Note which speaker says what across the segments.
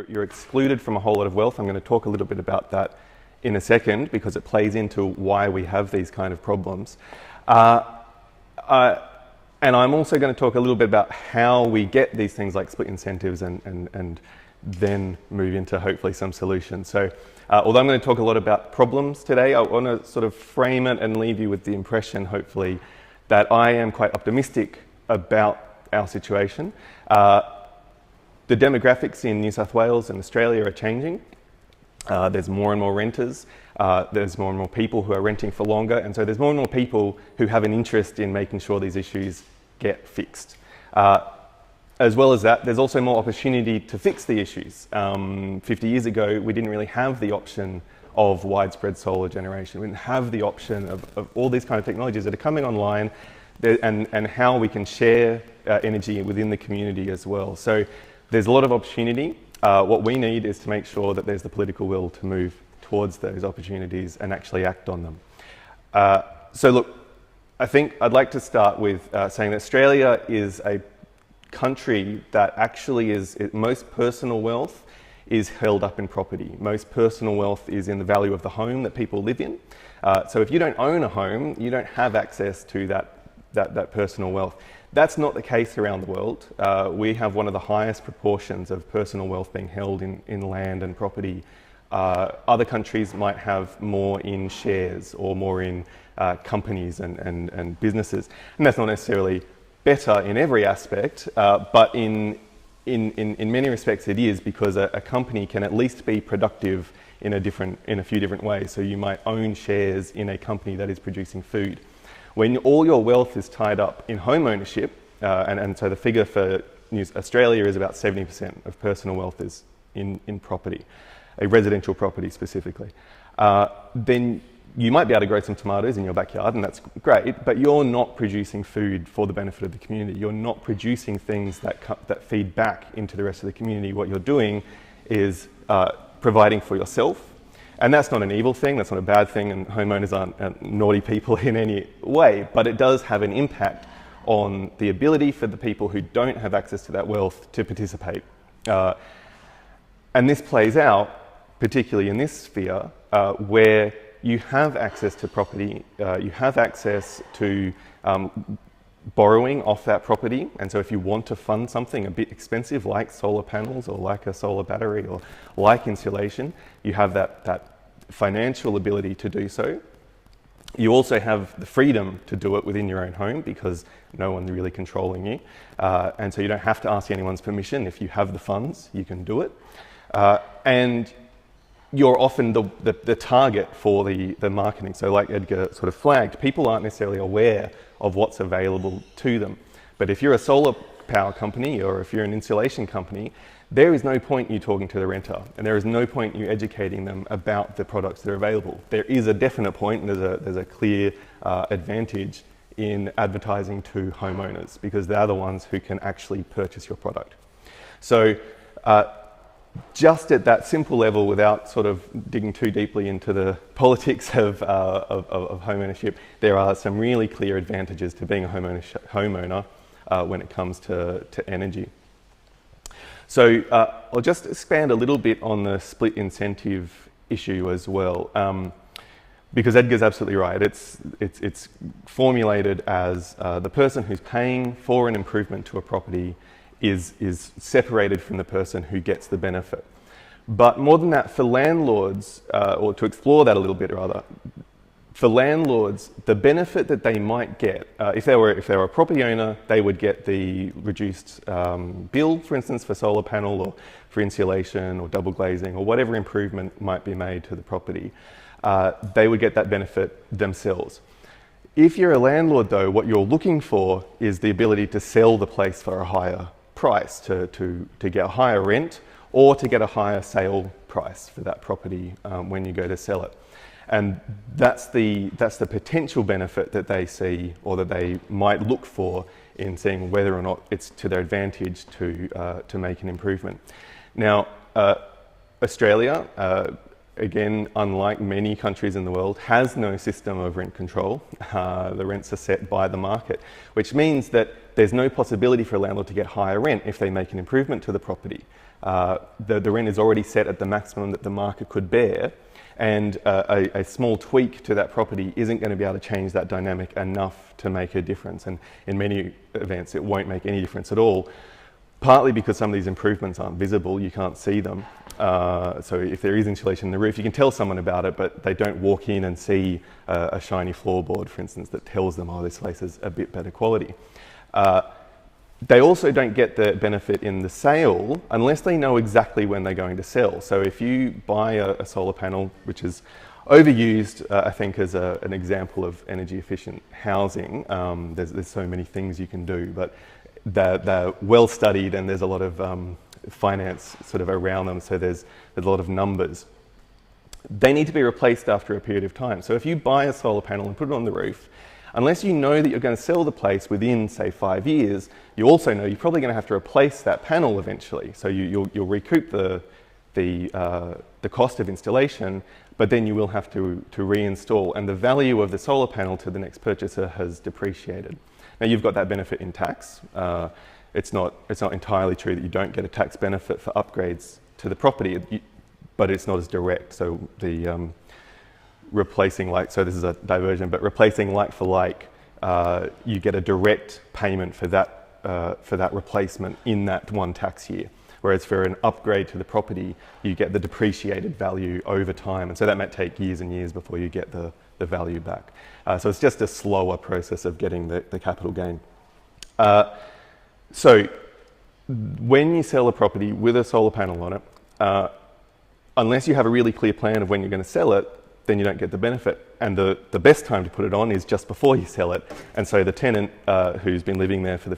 Speaker 1: You're excluded from a whole lot of wealth. I'm going to talk a little bit about that in a second because it plays into why we have these kind of problems. And I'm also going to talk a little bit about how we get these things like split incentives and then move into hopefully some solutions. So although I'm going to talk a lot about problems today, I want to sort of frame it and leave you with the impression, hopefully, that I am quite optimistic about our situation. The demographics in New South Wales and Australia are changing. There's more and more renters. There's more and more people who are renting for longer. And so there's more and more people who have an interest in making sure these issues get fixed. As well as that, there's also more opportunity to fix the issues. 50 years ago, we didn't really have the option of widespread solar generation. We didn't have the option of all these kind of technologies that are coming online and how we can share energy within the community as well. So there's a lot of opportunity. What we need is to make sure that there's the political will to move towards those opportunities and actually act on them. So look, I think I'd like to start with saying that Australia is a country that actually is, most personal wealth is held up in property. Most personal wealth is in the value of the home that people live in. So if you don't own a home, you don't have access to that personal wealth. That's not the case around the world. We have one of the highest proportions of personal wealth being held in land and property. Other countries might have more in shares or more in companies and businesses. And that's not necessarily better in every aspect, but in many respects it is, because a company can at least be productive in a few different ways. So you might own shares in a company that is producing food. When all your wealth is tied up in home ownership, and so the figure for Australia is about 70% of personal wealth is in property, a residential property specifically, then you might be able to grow some tomatoes in your backyard, and that's great, but you're not producing food for the benefit of the community. You're not producing things that feed back into the rest of the community. What you're doing is providing for yourself. And that's not an evil thing, that's not a bad thing, and homeowners aren't naughty people in any way, but it does have an impact on the ability for the people who don't have access to that wealth to participate. And this plays out, particularly in this sphere, where you have access to property, you have access to borrowing off that property, and so if you want to fund something a bit expensive like solar panels or like a solar battery or like insulation, you have that financial ability to do so. You also have the freedom to do it within your own home because no one's really controlling you, and so you don't have to ask anyone's permission. If you have the funds, you can do it. And you're often the target for the marketing. So like Edgar sort of flagged, people aren't necessarily aware of what's available to them. But if you're a solar power company or if you're an insulation company, there is no point you talking to the renter, and there is no point you educating them about the products that are available. There is a definite point, and there's a clear advantage in advertising to homeowners because they're the ones who can actually purchase your product. So just at that simple level, without sort of digging too deeply into the politics of home ownership, there are some really clear advantages to being a homeowner when it comes to energy. So I'll just expand a little bit on the split incentive issue as well, because Edgar's absolutely right. It's formulated as the person who's paying for an improvement to a property is separated from the person who gets the benefit. But more than that, for landlords, or to explore that a little bit rather, for landlords, the benefit that they might get, if they were a property owner, they would get the reduced bill, for instance, for solar panel or for insulation or double glazing or whatever improvement might be made to the property. They would get that benefit themselves. If you're a landlord though, what you're looking for is the ability to sell the place for a higher price, to get a higher rent or to get a higher sale price for that property when you go to sell it. And that's the potential benefit that they see or that they might look for in seeing whether or not it's to their advantage to make an improvement. Now, Australia, again, unlike many countries in the world, has no system of rent control. The rents are set by the market, which means that there's no possibility for a landlord to get higher rent if they make an improvement to the property. The rent is already set at the maximum that the market could bear, and a small tweak to that property isn't going to be able to change that dynamic enough to make a difference. And in many events, it won't make any difference at all, partly because some of these improvements aren't visible, you can't see them. So if there is insulation in the roof, you can tell someone about it, but they don't walk in and see a shiny floorboard, for instance, that tells them, oh, this place is a bit better quality. They also don't get the benefit in the sale unless they know exactly when they're going to sell. So if you buy a solar panel, which is overused, I think, as an example of energy efficient housing, there's so many things you can do, but they're well studied, and there's a lot of finance sort of around them, so there's a lot of numbers. They need to be replaced after a period of time. So if you buy a solar panel and put it on the roof, unless you know that you're going to sell the place within, say, 5 years, you also know you're probably going to have to replace that panel eventually. So you'll recoup the cost of installation, but then you will have to reinstall, and the value of the solar panel to the next purchaser has depreciated. Now, you've got that benefit in tax. It's not entirely true that you don't get a tax benefit for upgrades to the property, but it's not as direct. So the replacing like, so this is a diversion, but replacing like for like, you get a direct payment for that replacement in that one tax year. Whereas for an upgrade to the property, you get the depreciated value over time. And so that might take years and years before you get the value back. So it's just a slower process of getting the capital gain. So when you sell a property with a solar panel on it, unless you have a really clear plan of when you're going to sell it, then you don't get the benefit. And the best time to put it on is just before you sell it. And so the tenant who's been living there for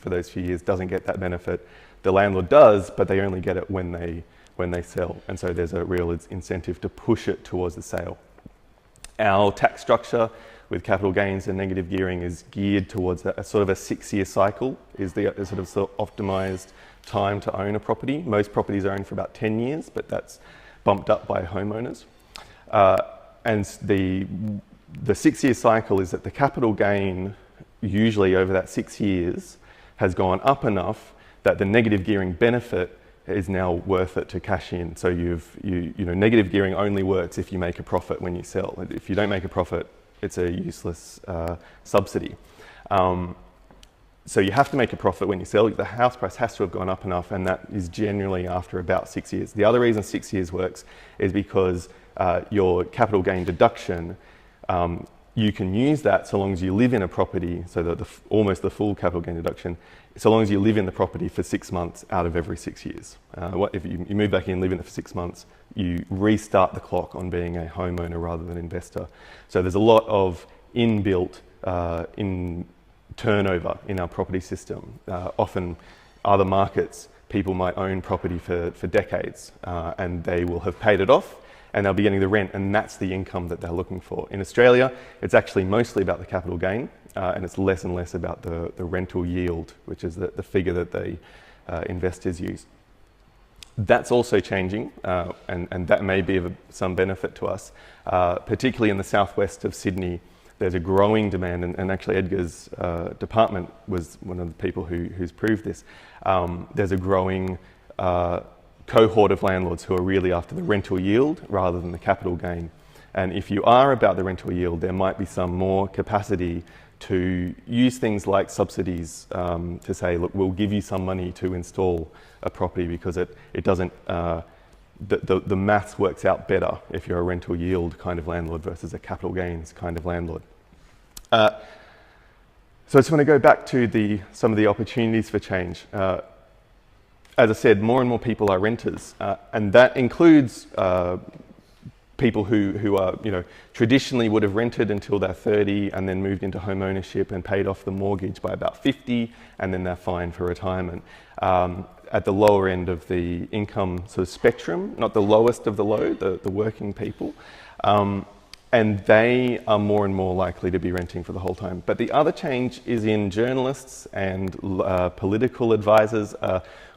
Speaker 1: those few years doesn't get that benefit. The landlord does, but they only get it when they sell. And so there's a real incentive to push it towards the sale. Our tax structure with capital gains and negative gearing is geared towards a sort of a 6-year cycle is the sort of optimized time to own a property. Most properties are owned for about 10 years, but that's bumped up by homeowners. And the 6-year cycle is that the capital gain usually over that 6 years has gone up enough that the negative gearing benefit is now worth it to cash in. So you know, negative gearing only works if you make a profit when you sell. If you don't make a profit, it's a useless subsidy. So you have to make a profit when you sell. The house price has to have gone up enough, and that is generally after about 6 years. The other reason 6 years works is because your capital gain deduction, you can use that so long as you live in a property, so that almost the full capital gain deduction, so long as you live in the property for 6 months out of every 6 years. If you move back in and live in it for 6 months, you restart the clock on being a homeowner rather than investor. So there's a lot of inbuilt in turnover in our property system. Often other markets, people might own property for decades and they will have paid it off, and they'll be getting the rent, and that's the income that they're looking for. In Australia, it's actually mostly about the capital gain, and it's less and less about the rental yield, which is the figure that the investors use. That's also changing, and that may be of some benefit to us, particularly in the southwest of Sydney. There's a growing demand, and actually Edgar's department was one of the people who's proved this. There's a growing cohort of landlords who are really after the rental yield rather than the capital gain. And if you are about the rental yield, there might be some more capacity to use things like subsidies to say, look, we'll give you some money to install a property because it doesn't, the maths works out better if you're a rental yield kind of landlord versus a capital gains kind of landlord. So I just want to go back to some of the opportunities for change. As I said, more and more people are renters, and that includes people who are, you know, traditionally would have rented until they're 30 and then moved into home ownership and paid off the mortgage by about 50, and then they're fine for retirement. At the lower end of the income sort of spectrum, not the lowest of the low, the working people. and they are more and more likely to be renting for the whole time. But the other change is in journalists and political advisors.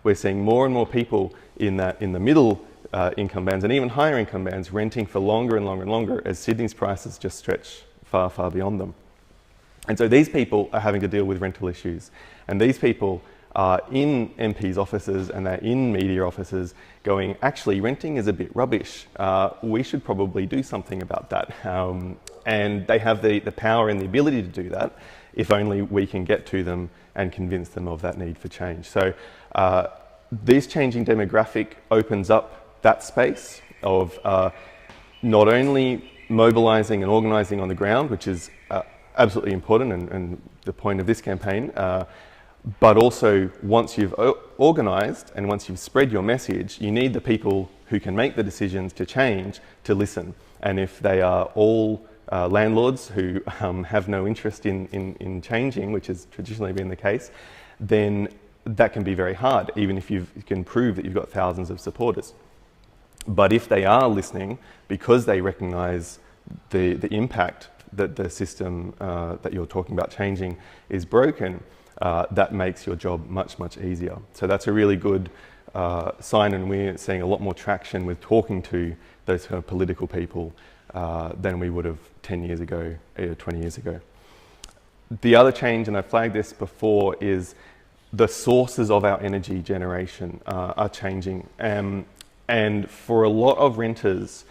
Speaker 1: We're seeing more and more people in the middle income bands and even higher income bands renting for longer and longer and longer as Sydney's prices just stretch far, far beyond them. And so these people are having to deal with rental issues. And these people are in MPs' offices and they're in media offices going, actually, renting is a bit rubbish. We should probably do something about that. And they have the power and the ability to do that if only we can get to them and convince them of that need for change. So this changing demographic opens up that space of not only mobilising and organising on the ground, which is absolutely important and the point of this campaign, but also once you've organised and once you've spread your message, you need the people who can make the decisions to change to listen. And if they are all landlords who have no interest in changing, which has traditionally been the case, then that can be very hard, even if you can prove that you've got thousands of supporters. But if they are listening, because they recognise the impact that the system that you're talking about changing is broken, that makes your job much, much easier. So that's a really good sign, and we're seeing a lot more traction with talking to those kind of political people than we would have 10 years ago, 20 years ago. The other change, and I flagged this before, is the sources of our energy generation are changing. And for a lot of renters,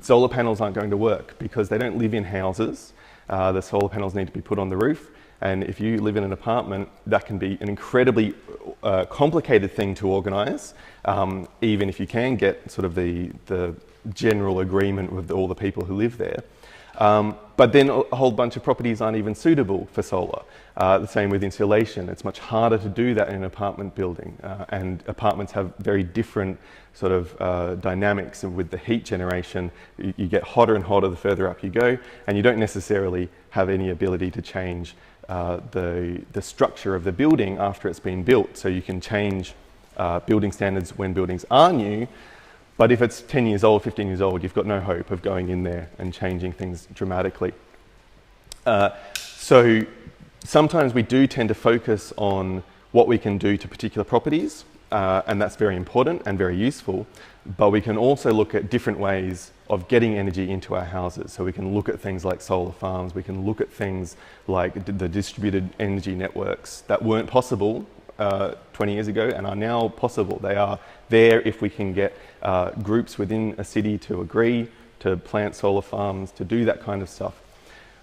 Speaker 1: solar panels aren't going to work because they don't live in houses. The solar panels need to be put on the roof. And if you live in an apartment, that can be an incredibly complicated thing to organise, even if you can get sort of the general agreement with all the people who live there. But then a whole bunch of properties aren't even suitable for solar. The same with insulation. It's much harder to do that in an apartment building. And apartments have very different sort of dynamics with the heat generation. You get hotter and hotter the further up you go, and you don't necessarily have any ability to change the structure of the building after it's been built. So you can change building standards when buildings are new, but if it's 10 years old, 15 years old, you've got no hope of going in there and changing things dramatically. So sometimes we do tend to focus on what we can do to particular properties, and that's very important and very useful, but we can also look at different ways of getting energy into our houses. So we can look at things like solar farms, we can look at things like the distributed energy networks that weren't possible 20 years ago and are now possible. They are there if we can get groups within a city to agree to plant solar farms, to do that kind of stuff.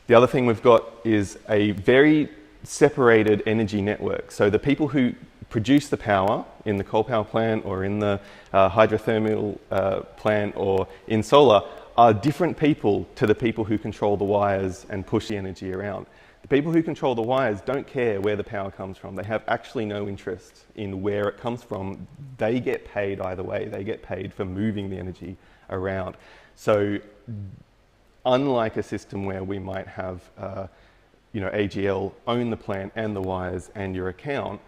Speaker 1: The other thing we've got is a very separated energy network. So the people who produce the power in the coal power plant or in the hydrothermal plant or in solar are different people to the people who control the wires and push the energy around. The people who control the wires don't care where the power comes from. They have actually no interest in where it comes from. They get paid either way. They get paid for moving the energy around. So unlike a system where we might have AGL own the plant and the wires and your account,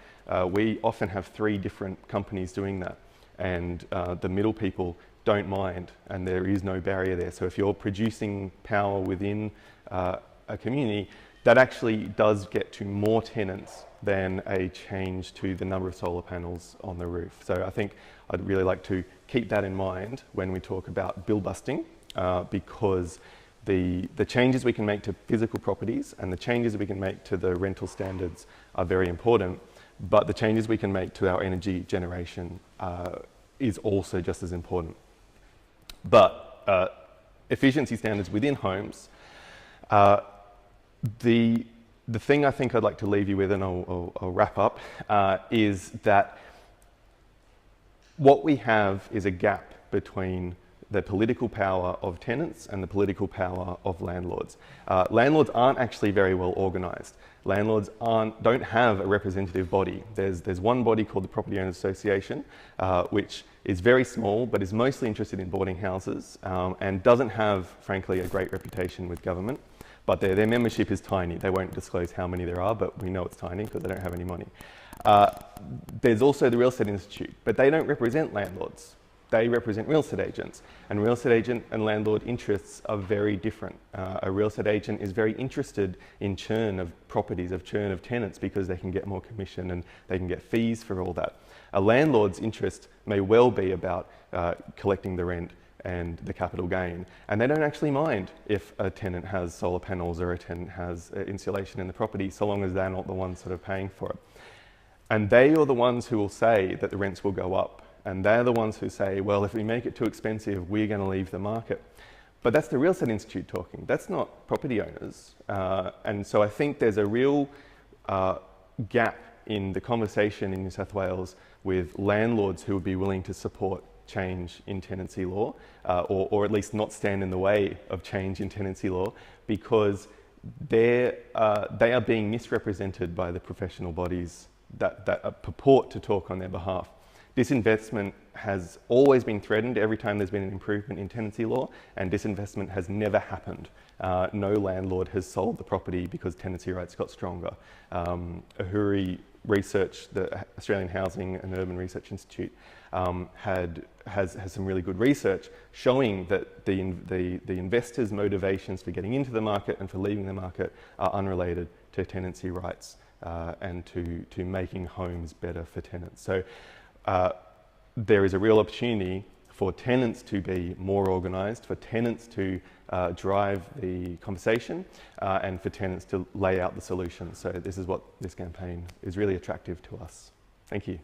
Speaker 1: we often have 3 different companies doing that. And the middle people don't mind, and there is no barrier there. So if you're producing power within a community, that actually does get to more tenants than a change to the number of solar panels on the roof. So I think I'd really like to keep that in mind when we talk about bill busting, because the changes we can make to physical properties and the changes we can make to the rental standards are very important, but the changes we can make to our energy generation is also just as important. But efficiency standards within homes, the thing I think I'd like to leave you with, and I'll wrap up, is that what we have is a gap between the political power of tenants and the political power of landlords. Landlords aren't actually very well organised. Landlords don't have a representative body. There's one body called the Property Owners Association, which is very small but is mostly interested in boarding houses and doesn't have, frankly, a great reputation with government. But their membership is tiny. They won't disclose how many there are, but we know it's tiny because they don't have any money. There's also the Real Estate Institute, but they don't represent landlords. they represent real estate agents, and real estate agent and landlord interests are very different. A real estate agent is very interested in churn of properties, of churn of tenants, because they can get more commission and they can get fees for all that. A landlord's interest may well be about collecting the rent and the capital gain, and they don't actually mind if a tenant has solar panels or a tenant has insulation in the property, so long as they're not the ones sort of paying for it. And they are the ones who will say that the rents will go up. And they're the ones who say, well, if we make it too expensive, we're going to leave the market. But that's the Real Estate Institute talking. That's not property owners. And so I think there's a real gap in the conversation in New South Wales with landlords who would be willing to support change in tenancy law, or at least not stand in the way of change in tenancy law, because they are being misrepresented by the professional bodies that purport to talk on their behalf. Disinvestment has always been threatened every time there's been an improvement in tenancy law, and disinvestment has never happened. No landlord has sold the property because tenancy rights got stronger. Ahuri Research, the Australian Housing and Urban Research Institute, has some really good research showing that the investors' motivations for getting into the market and for leaving the market are unrelated to tenancy rights and to making homes better for tenants. So there is a real opportunity for tenants to be more organised, for tenants to drive the conversation, and for tenants to lay out the solutions. So this is what this campaign is really attractive to us. Thank you.